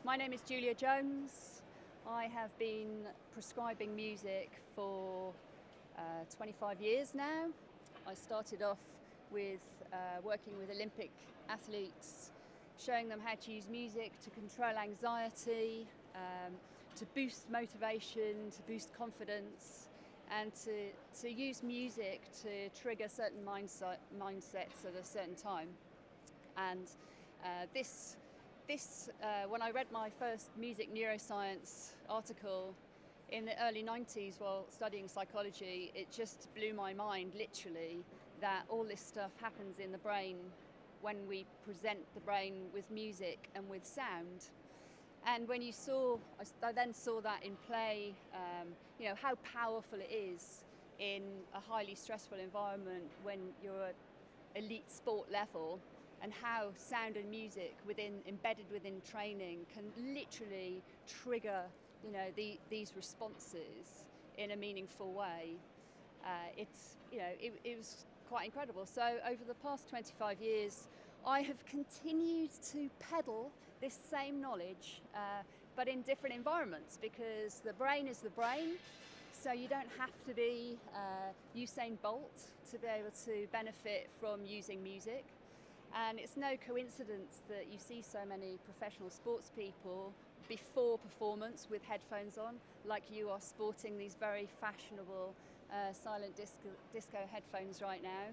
My name is Julia Jones. I have been prescribing music for 25 years now. I started off with working with Olympic athletes, showing them how to use music to control anxiety, to boost motivation, to boost confidence, and to use music to trigger certain mindsets at a certain time. And this, when I read my first music neuroscience article in the early 90s while studying psychology, it just blew my mind, literally, that all this stuff happens in the brain when we present the brain with music and with sound. And when I then saw that in play, how powerful it is in a highly stressful environment when you're at elite sport level, and how sound and music embedded within training can literally trigger these responses in a meaningful way. It was quite incredible. So over the past 25 years, I have continued to peddle this same knowledge, but in different environments, because the brain is the brain. So you don't have to be Usain Bolt to be able to benefit from using music. And it's no coincidence that you see so many professional sports people before performance with headphones on, like you are sporting these very fashionable silent disco headphones right now.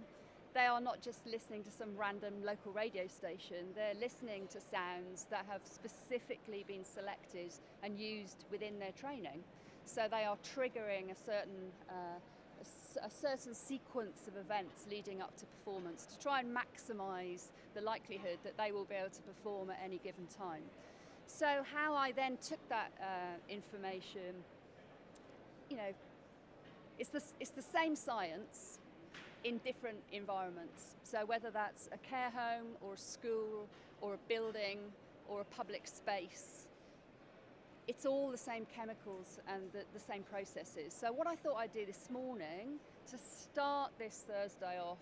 They are not just listening to some random local radio station, they're listening to sounds that have specifically been selected and used within their training. So they are triggering a certain sequence of events leading up to performance to try and maximize the likelihood that they will be able to perform at any given time. So how I then took that information, it's the same science in different environments. So whether that's a care home or a school or a building or a public space, it's all the same chemicals and the same processes. So what I thought I'd do this morning to start this Thursday off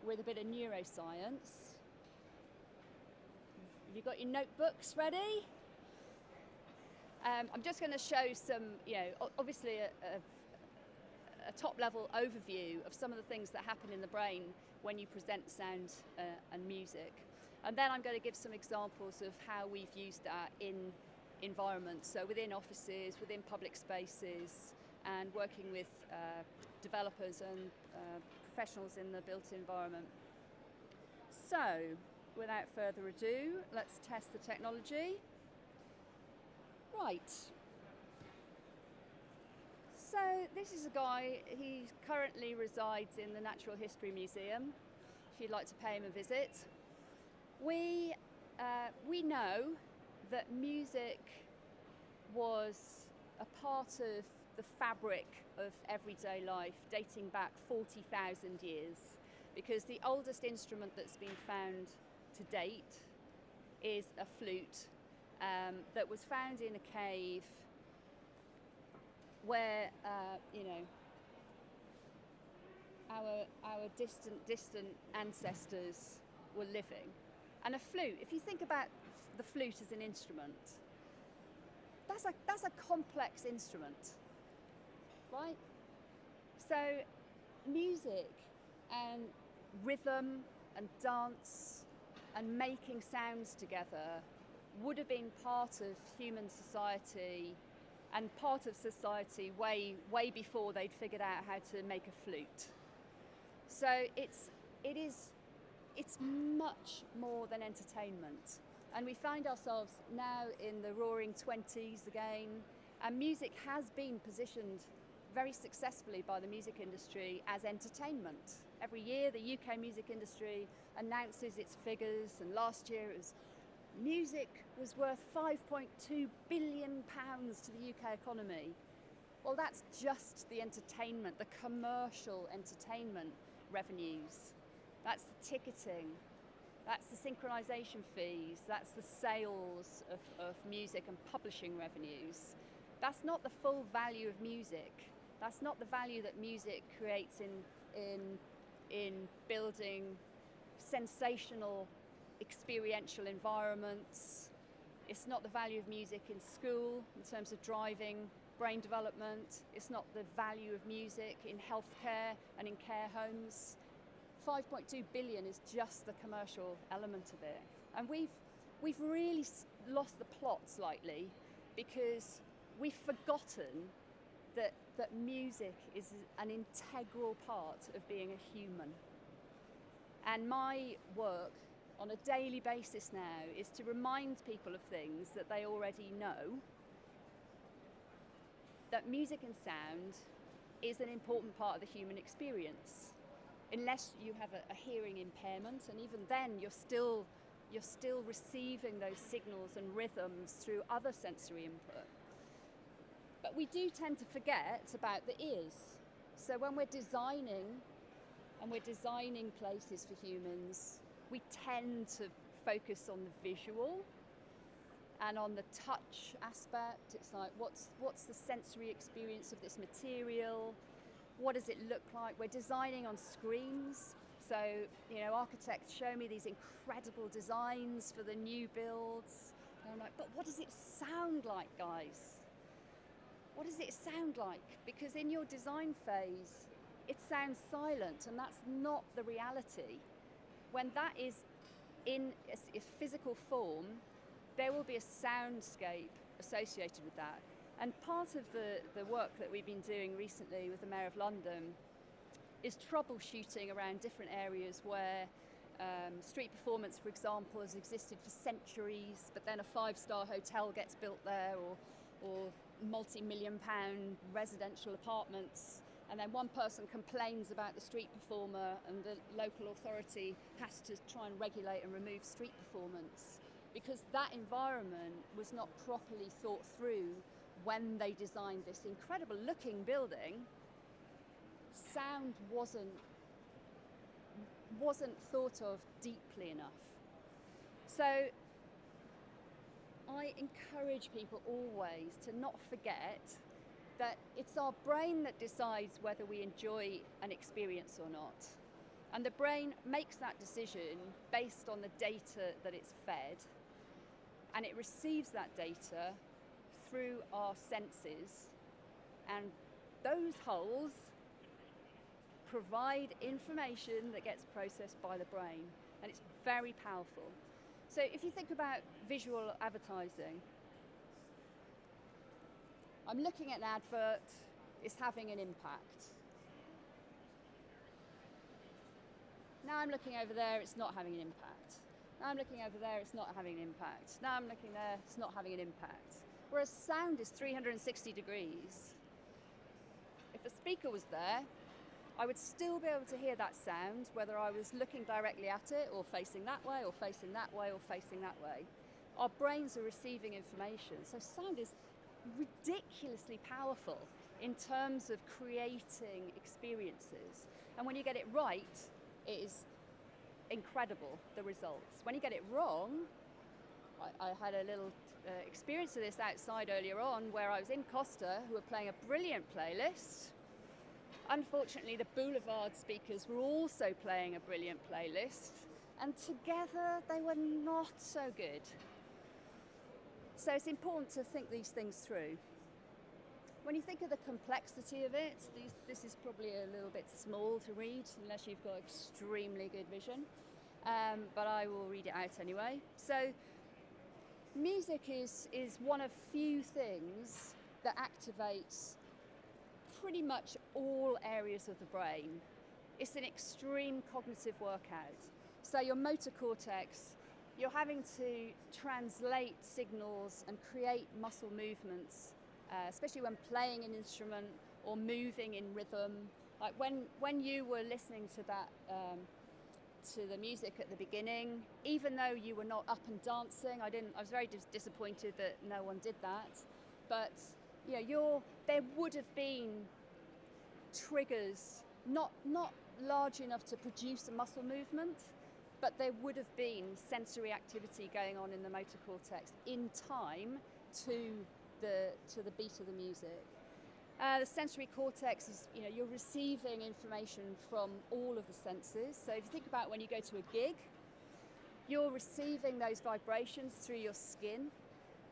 with a bit of neuroscience. Have you got your notebooks ready? I'm just going to show some, obviously a top-level overview of some of the things that happen in the brain when you present sound and music. And then I'm going to give some examples of how we've used that in environments, so within offices, within public spaces, and working with developers and professionals in the built environment. So, without further ado, let's test the technology. Right. So, this is a guy, he currently resides in the Natural History Museum, if you'd like to pay him a visit. We know that music was a part of the fabric of everyday life dating back 40,000 years, because the oldest instrument that's been found to date is a flute that was found in a cave where our distant ancestors were living. And a flute, if you think about the flute as an instrument, that's a complex instrument, right? So music and rhythm and dance and making sounds together would have been part of human society and part of society way before they'd figured out how to make a flute. So it's much more than entertainment. And we find ourselves now in the roaring 20s again, and music has been positioned very successfully by the music industry as entertainment. Every year the UK music industry announces its figures, and last year music was worth £5.2 billion to the UK economy. Well, that's just the entertainment, the commercial entertainment revenues. That's the ticketing, that's the synchronization fees, that's the sales of music and publishing revenues. That's not the full value of music. That's not the value that music creates in building sensational experiential environments, It's not the value of music in school in terms of driving brain development. It's not the value of music in healthcare and in care homes. 5.2 billion is just the commercial element of it. And we've really lost the plot slightly because we've forgotten that music is an integral part of being a human. And my work on a daily basis now is to remind people of things that they already know, that music and sound is an important part of the human experience. Unless you have a hearing impairment, and even then you're still receiving those signals and rhythms through other sensory input. But we do tend to forget about the ears. So when we're designing places for humans, we tend to focus on the visual and on the touch aspect. It's like, what's the sensory experience of this material? What does it look like? We're designing on screens. So, architects show me these incredible designs for the new builds. And I'm like, but what does it sound like, guys? What does it sound like? Because in your design phase, it sounds silent, and that's not the reality. When that is in a physical form, there will be a soundscape associated with that. And part of the work that we've been doing recently with the Mayor of London is troubleshooting around different areas where street performance, for example, has existed for centuries, but then a 5-star hotel gets built there, or multi-million-pound residential apartments, and then one person complains about the street performer and the local authority has to try and regulate and remove street performance because that environment was not properly thought through when they designed this incredible looking building. Sound wasn't thought of deeply enough. So I encourage people always to not forget that it's our brain that decides whether we enjoy an experience or not. And the brain makes that decision based on the data that it's fed, and it receives that data through our senses, and those holes provide information that gets processed by the brain, and it's very powerful. So if you think about visual advertising, I'm looking at an advert, it's having an impact. Now I'm looking over there, it's not having an impact. Now I'm looking over there, it's not having an impact. Now I'm looking there, it's not having an impact. Whereas sound is 360 degrees. If a speaker was there, I would still be able to hear that sound, whether I was looking directly at it, or facing that way, or facing that way, or facing that way. Our brains are receiving information, so sound is ridiculously powerful in terms of creating experiences. And when you get it right, it is incredible, the results. When you get it wrong, I had a little experience of this outside earlier on, where I was in Costa, who were playing a brilliant playlist. Unfortunately, the Boulevard speakers were also playing a brilliant playlist, and together they were not so good. So it's important to think these things through. When you think of the complexity of it, this is probably a little bit small to read unless you've got extremely good vision, but I will read it out anyway. So music is one of few things that activates pretty much all areas of the brain. It's an extreme cognitive workout. So your motor cortex, you're having to translate signals and create muscle movements, especially when playing an instrument or moving in rhythm. Like when you were listening to that, to the music at the beginning, even though you were not up and dancing, I was very disappointed that no one did that. But there would have been triggers, not large enough to produce a muscle movement, but there would have been sensory activity going on in the motor cortex in time to the beat of the music. The sensory cortex is, you're receiving information from all of the senses. So if you think about when you go to a gig, you're receiving those vibrations through your skin.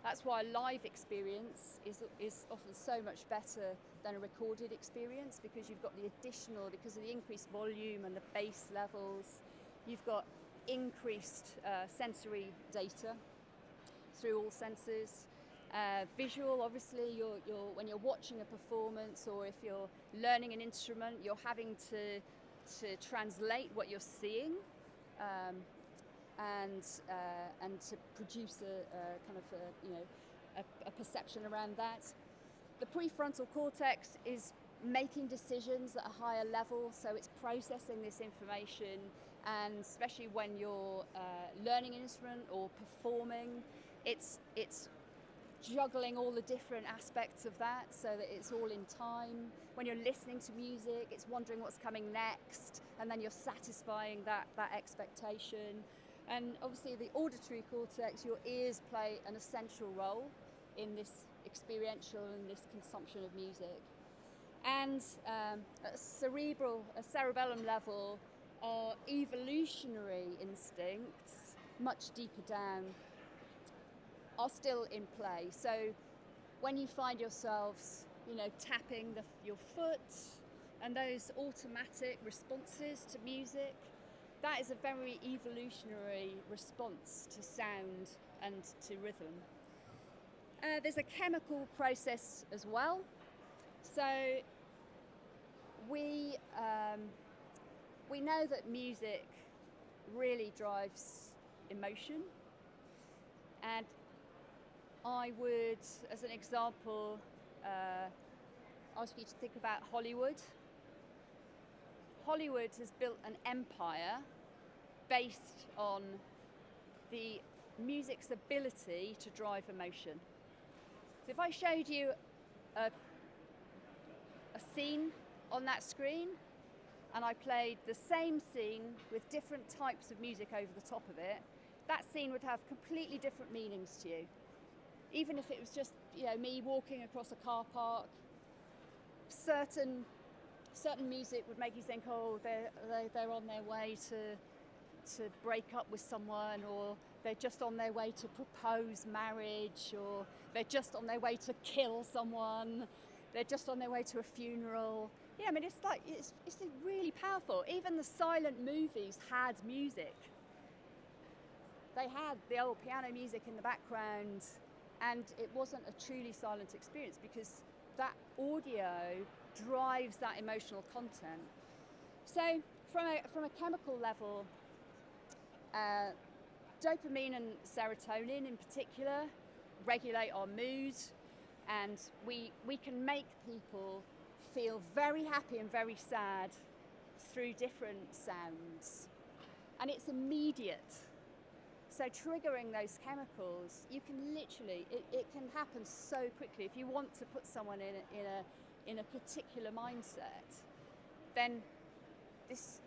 That's why a live experience is often so much better than a recorded experience, because you've got the additional, because of the increased volume and the bass levels, you've got increased sensory data through all senses. Visual, obviously, when you're watching a performance, or if you're learning an instrument, you're having to translate what you're seeing, and to produce a kind of a perception around that. The prefrontal cortex is making decisions at a higher level, so it's processing this information, and especially when you're learning an instrument or performing, it's juggling all the different aspects of that so that it's all in time. When you're listening to music, it's wondering what's coming next, and then you're satisfying that expectation. And obviously the auditory cortex, your ears play an essential role in this experiential and this consumption of music. And at a cerebellum level, our evolutionary instincts, much deeper down, are still in play. So when you find yourselves, tapping your foot, and those automatic responses to music, that is a very evolutionary response to sound and to rhythm. There's a chemical process as well. So we know that music really drives emotion, and I would, as an example, ask you to think about Hollywood. Hollywood has built an empire based on the music's ability to drive emotion. So if I showed you a scene on that screen, and I played the same scene with different types of music over the top of it, that scene would have completely different meanings to you. Even if it was just me walking across a car park, certain music would make you think, oh, they're on their way to break up with someone, or they're just on their way to propose marriage, or they're just on their way to kill someone, they're just on their way to a funeral. Yeah, I mean, it's really powerful. Even the silent movies had music. They had the old piano music in the background, and it wasn't a truly silent experience because that audio drives that emotional content. So from a chemical level, dopamine and serotonin in particular regulate our mood, and we can make people feel very happy and very sad through different sounds, and it's immediate. So triggering those chemicals, you can literally, it can happen so quickly. If you want to put someone in a particular mindset, then this,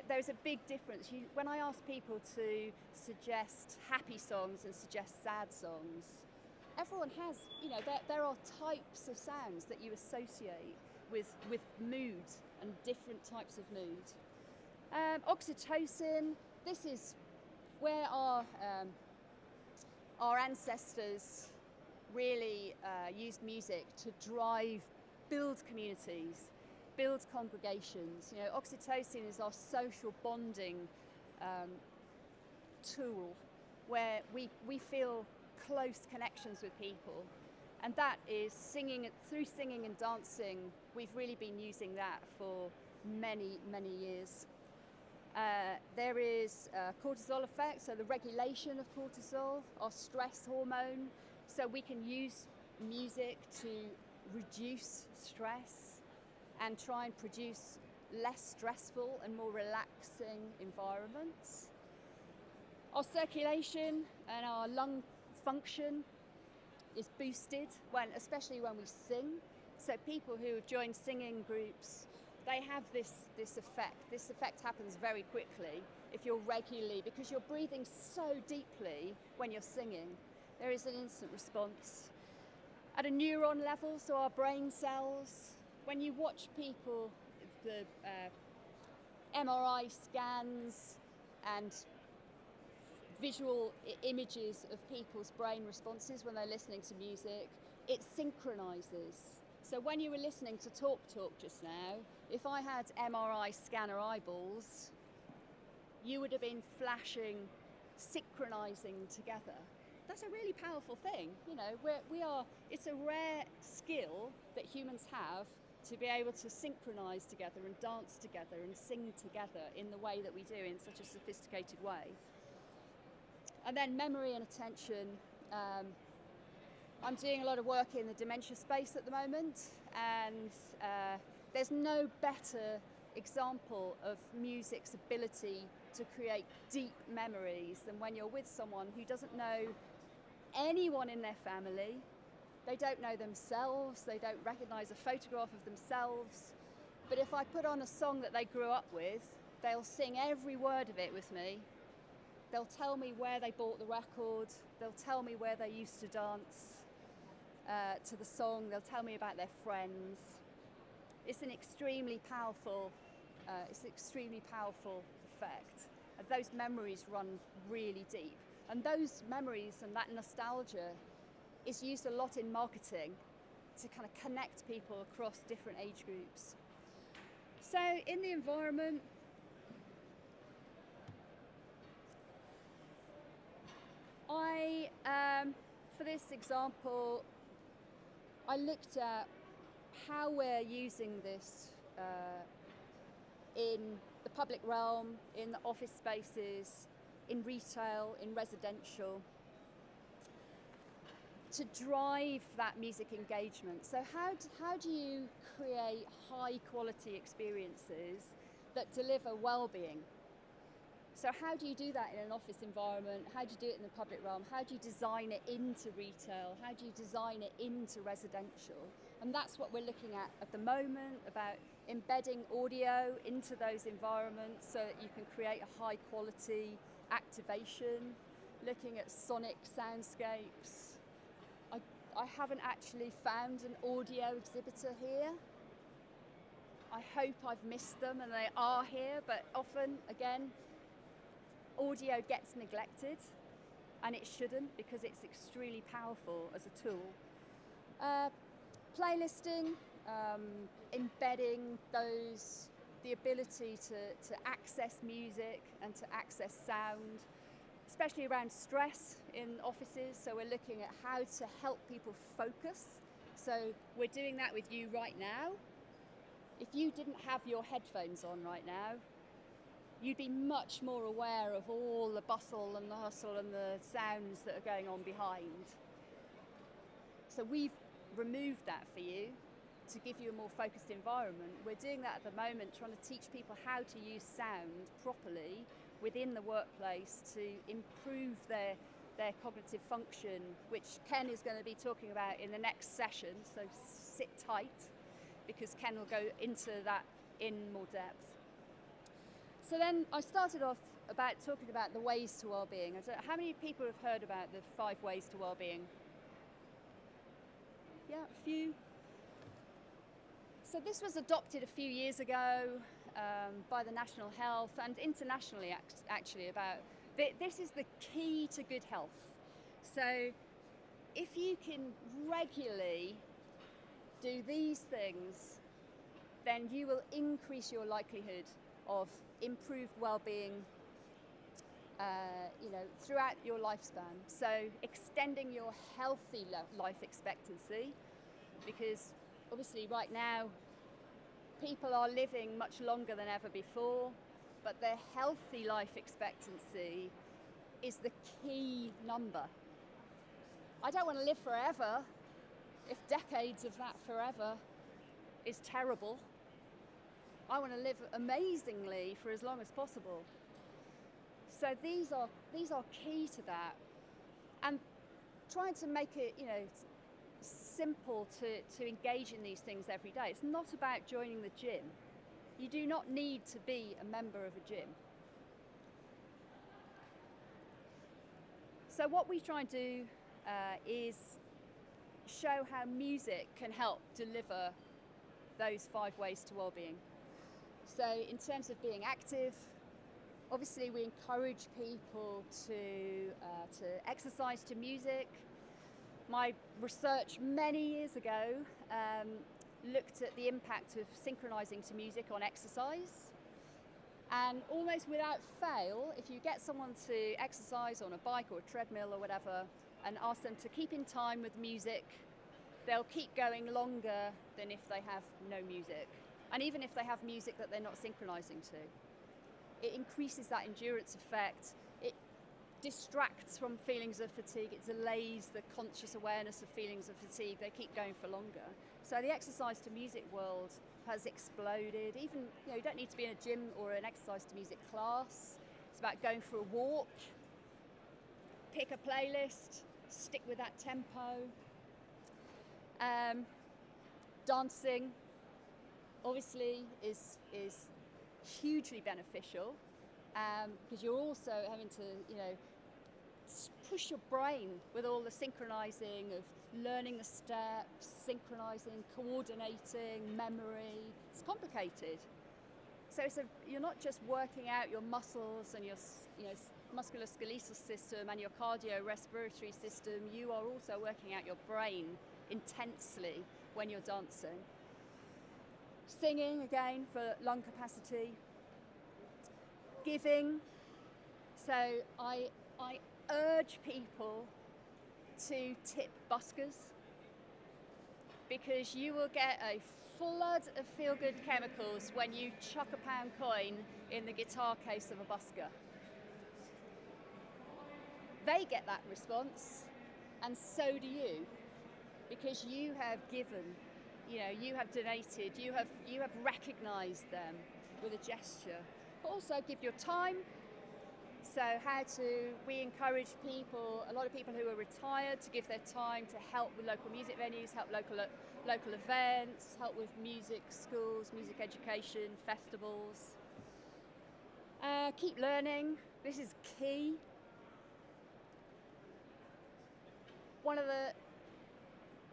there's a big difference. When I ask people to suggest happy songs and suggest sad songs, everyone has, there are types of sounds that you associate with mood and different types of mood. Oxytocin, this is where our ancestors really used music to build communities, build congregations. Oxytocin is our social bonding tool, where we feel close connections with people, and that is through singing and dancing. We've really been using that for many, many years. There is cortisol effect, so the regulation of cortisol, our stress hormone. So we can use music to reduce stress and try and produce less stressful and more relaxing environments. Our circulation and our lung function is boosted, especially when we sing. So people who have joined singing groups, they have this effect. This effect happens very quickly if you're regularly, because you're breathing so deeply when you're singing. There is an instant response. At a neuron level, so our brain cells, when you watch people, the MRI scans and visual images of people's brain responses when they're listening to music. It synchronizes. So when you were listening to Talk just now, if I had MRI scanner eyeballs, you would have been flashing, synchronizing together. That's a really powerful thing. You know, it's a rare skill that humans have to be able to synchronize together and dance together and sing together in the way that we do in such a sophisticated way. And then memory and attention. I'm doing a lot of work in the dementia space at the moment, and there's no better example of music's ability to create deep memories than when you're with someone who doesn't know anyone in their family, they don't know themselves, they don't recognize a photograph of themselves. But if I put on a song that they grew up with, they'll sing every word of it with me. They'll tell me where they bought the record, they'll tell me where they used to dance to the song, they'll tell me about their friends. It's an extremely powerful effect. And those memories run really deep. And those memories and that nostalgia is used a lot in marketing to kind of connect people across different age groups. So in the environment, for this example, I looked at how we're using this in the public realm, in the office spaces, in retail, in residential, to drive that music engagement. So how do you create high quality experiences that deliver well-being? So how do you do that in an office environment? How do you do it in the public realm? How do you design it into retail? How do you design it into residential? And that's what we're looking at the moment, about embedding audio into those environments so that you can create a high quality activation, looking at sonic soundscapes. I haven't actually found an audio exhibitor here. I hope I've missed them and they are here, but often, again, audio gets neglected, and it shouldn't, because it's extremely powerful as a tool. Playlisting, embedding the ability to access music and to access sound, especially around stress in offices. So we're looking at how to help people focus. So we're doing that with you right now. If you didn't have your headphones on right now, you'd be much more aware of all the bustle and the hustle and the sounds that are going on behind. So we've removed that for you to give you a more focused environment. We're doing that at the moment, trying to teach people how to use sound properly within the workplace to improve their cognitive function, which Ken is going to be talking about in the next session, so sit tight, because Ken will go into that in more depth. So then I started off about talking about the ways to well-being. I don't know, how many people have heard about the 5 ways to well-being? Yeah, a few. So this was adopted a few years ago by the National Health and internationally actually, about this is the key to good health. So if you can regularly do these things, then you will increase your likelihood of improved well-being throughout your lifespan. So extending your healthy life expectancy, because obviously right now people are living much longer than ever before, but their healthy life expectancy is the key number. I don't want to live forever if decades of that forever is terrible. I want to live amazingly for as long as possible. So these are key to that, and trying to make it simple to engage in these things every day. It's not about joining the gym. You do not need to be a member of a gym. So what we try and do is show how music can help deliver those 5 ways to well-being. So in terms of being active, Obviously, we encourage people to exercise to music. My research many years ago looked at the impact of synchronizing to music on exercise. And almost without fail, if you get someone to exercise on a bike or a treadmill or whatever and ask them to keep in time with music, they'll keep going longer than if they have no music. And even if they have music that they're not synchronizing to. It increases that endurance effect. It distracts from feelings of fatigue. It delays the conscious awareness of feelings of fatigue. They keep going for longer. So the exercise to music world has exploded. Even, you don't need to be in a gym or an exercise to music class. It's about going for a walk, pick a playlist, stick with that tempo. Dancing, obviously, is hugely beneficial because you're also having to, push your brain with all the synchronizing of learning the steps, synchronizing, coordinating, memory. It's complicated. So you're not just working out your muscles and your musculoskeletal system and your cardiorespiratory system, you are also working out your brain intensely when you're dancing. Singing, again, for lung capacity. Giving. So I urge people to tip buskers because you will get a flood of feel-good chemicals when you chuck a pound coin in the guitar case of a busker. They get that response, and so do you, because you have given. You have donated, you have recognized them with a gesture, but also give your time. So we encourage people, a lot of people who are retired, to give their time to help with local music venues, help local events, help with music schools, music education, festivals. Keep learning, this is key.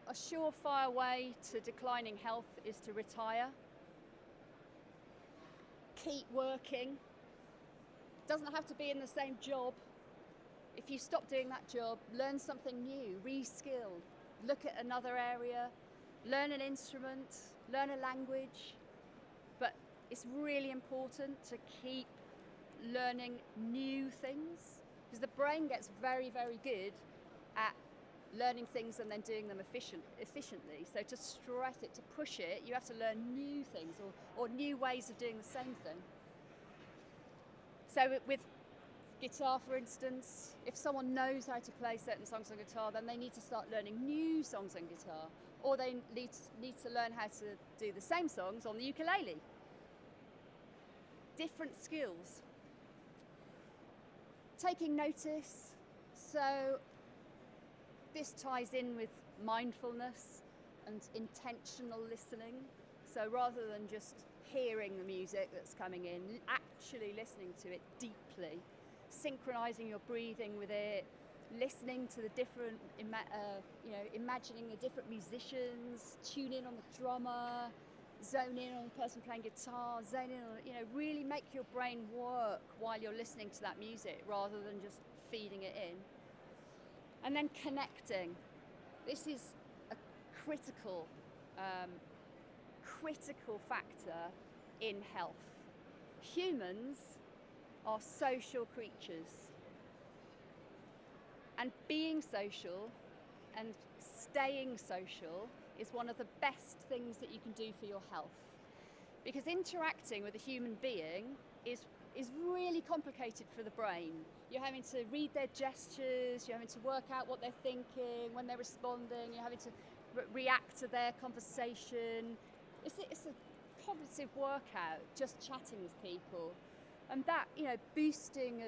A surefire way to declining health is to retire. Keep working. Doesn't have to be in the same job. If you stop doing that job, learn something new, reskill, look at another area, learn an instrument, learn a language. But it's really important to keep learning new things because the brain gets very, very good at learning things and then doing them efficiently. So to stress it, to push it, you have to learn new things or new ways of doing the same thing. So with guitar, for instance, if someone knows how to play certain songs on guitar, then they need to start learning new songs on guitar, or they need to learn how to do the same songs on the ukulele. Different skills. Taking notice. So this ties in with mindfulness and intentional listening. So rather than just hearing the music that's coming in, actually listening to it deeply, synchronizing your breathing with it, listening to the different, imagining the different musicians, tune in on the drummer, zone in on the person playing guitar, zone in on, really make your brain work while you're listening to that music rather than just feeding it in. And then connecting. This is a critical factor in health. Humans are social creatures, and being social and staying social is one of the best things that you can do for your health, because interacting with a human being is really complicated for the brain. You're having to read their gestures, you're having to work out what they're thinking, when they're responding, you're having to react to their conversation. It's a cognitive workout just chatting with people, and that boosting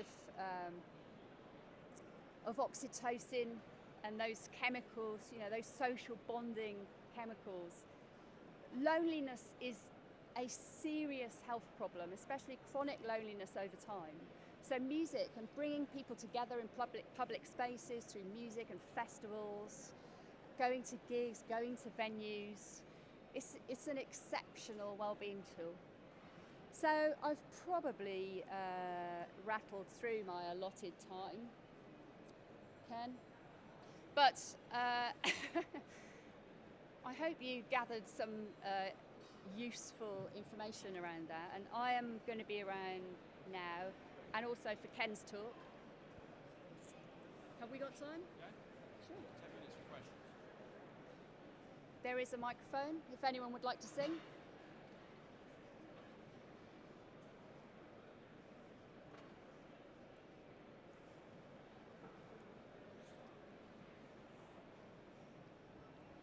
of oxytocin and those chemicals, those social bonding chemicals. Loneliness is a serious health problem, especially chronic loneliness over time. So music and bringing people together in public spaces through music and festivals, going to gigs, going to venues, it's an exceptional well-being tool. So I've probably rattled through my allotted time, Ken. But I hope you gathered some useful information around that. And I am going to be around now, and also for Ken's talk. Have we got time? Yeah. Sure. 10 minutes for questions. There is a microphone if anyone would like to sing.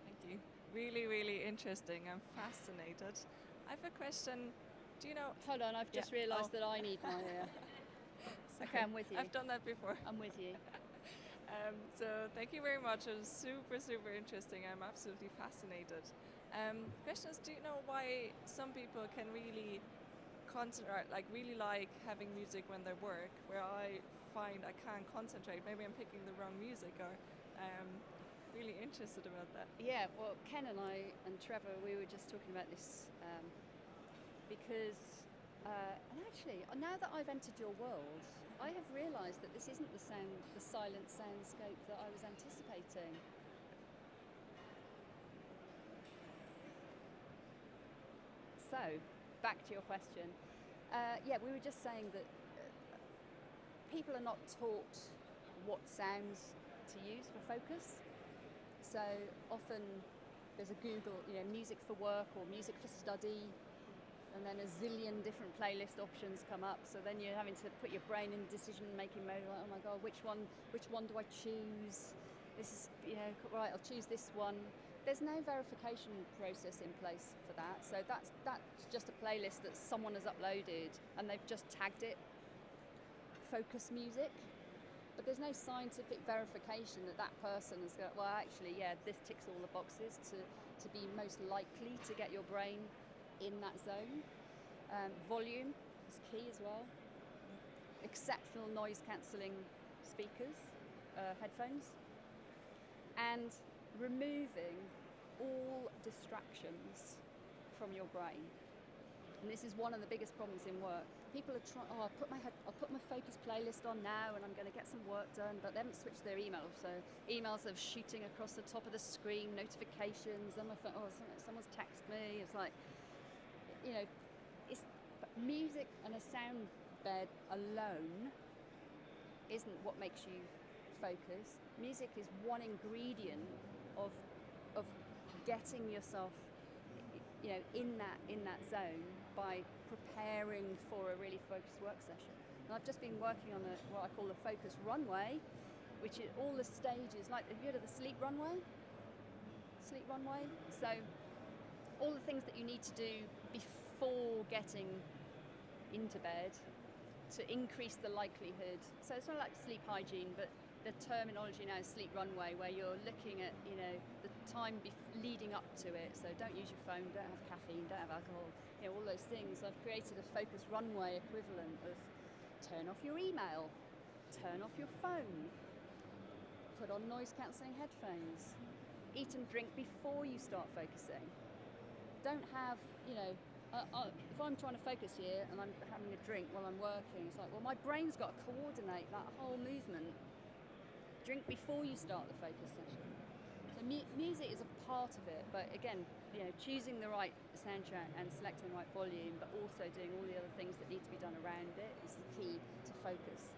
Thank you. Really, really interesting. I'm fascinated. I have a question. Do you know? Hold on, I've just Yeah. realised Oh. that I need my. Okay, I'm with you. I've done that before. I'm with you. So thank you very much. It was super, super interesting. I'm absolutely fascinated. Question is, do you know why some people can really concentrate, like really like having music when they work, where I find I can't concentrate? Maybe I'm picking the wrong music, or really interested about that. Yeah, well, Ken and I and Trevor, we were just talking about this because, and actually, now that I've entered your world, I have realised that this isn't the silent soundscape that I was anticipating. So, back to your question. Yeah, we were just saying that people are not taught what sounds to use for focus. So often there's a Google, music for work or music for study, and then a zillion different playlist options come up. So then you're having to put your brain in decision-making mode. Like, oh my God, which one do I choose? This is, right, I'll choose this one. There's no verification process in place for that. So that's just a playlist that someone has uploaded, and they've just tagged it focus music. But there's no scientific verification that that person has got, well, actually, yeah, this ticks all the boxes to be most likely to get your brain in that zone. Volume is key as well. Exceptional noise cancelling speakers, headphones. And removing all distractions from your brain. And this is one of the biggest problems in work. People are trying, I'll put my focus playlist on now and I'm going to get some work done, but they haven't switched their emails. So emails are shooting across the top of the screen, notifications, on my phone, someone's texted me. It's like, it's music and a sound bed alone isn't what makes you focus. Music is one ingredient of getting yourself in that zone by preparing for a really focused work session. And I've just been working on what I call the focus runway, which is all the stages, like have you heard of the sleep runway? Sleep runway? So all the things that you need to do before getting into bed to increase the likelihood. So it's not like sleep hygiene, but the terminology now is sleep runway, where you're looking at the time leading up to it. So don't use your phone, don't have caffeine, don't have alcohol, all those things. I've created a focus runway equivalent of turn off your email, turn off your phone, put on noise cancelling headphones, eat and drink before you start focusing. Don't have, if I'm trying to focus here and I'm having a drink while I'm working, it's like, well, my brain's got to coordinate that whole movement. Drink before you start the focus session. So music is a part of it, but again, choosing the right soundtrack and selecting the right volume, but also doing all the other things that need to be done around it is the key to focus.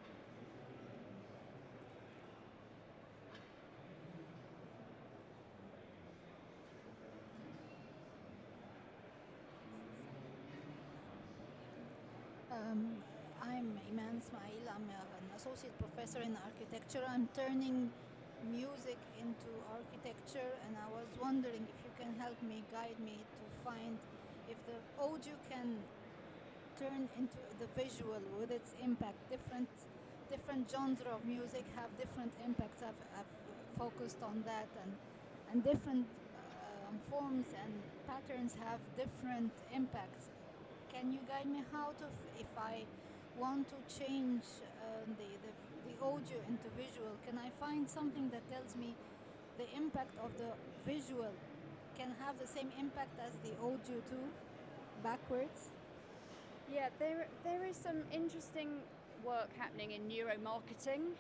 I'm Iman Ismail. I'm an associate professor in architecture. I'm turning music into architecture, and I was wondering if you can help me, guide me to find if the audio can turn into the visual with its impact. Different genre of music have different impacts. I've focused on that, and different forms and patterns have different impacts. Can you guide me how to, if I want to change the audio into visual, can I find something that tells me the impact of the visual can have the same impact as the audio too, backwards? Yeah, there is some interesting work happening in neuromarketing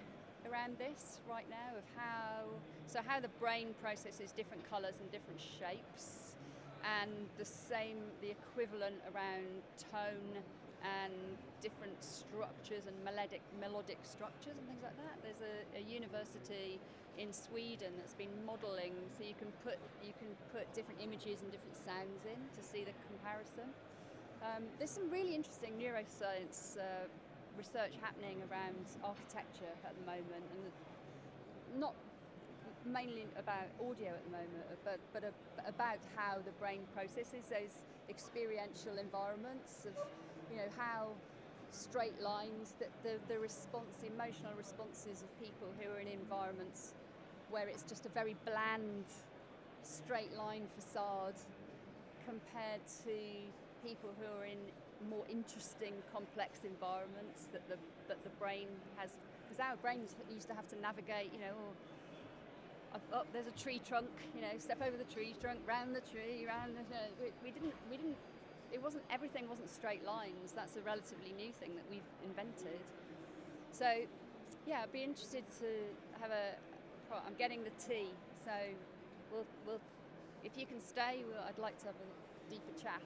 around this right now of how the brain processes different colours and different shapes, and the equivalent around tone and different structures and melodic structures and things like that. There's a university in Sweden that's been modelling, so you can put different images and different sounds in to see the comparison. There's some really interesting neuroscience research happening around architecture at the moment, and not mainly about audio at the moment, but about how the brain processes those experiential environments of, how straight lines, that the emotional responses of people who are in environments where it's just a very bland, straight line facade compared to people who are in more interesting, complex environments that the brain has, because our brains used to have to navigate, there's a tree trunk, step over the tree trunk, round the tree, everything wasn't straight lines. That's a relatively new thing that we've invented. So, yeah, I'd be interested to have I'm getting the tea, so we'll if you can stay, I'd like to have a deeper chat.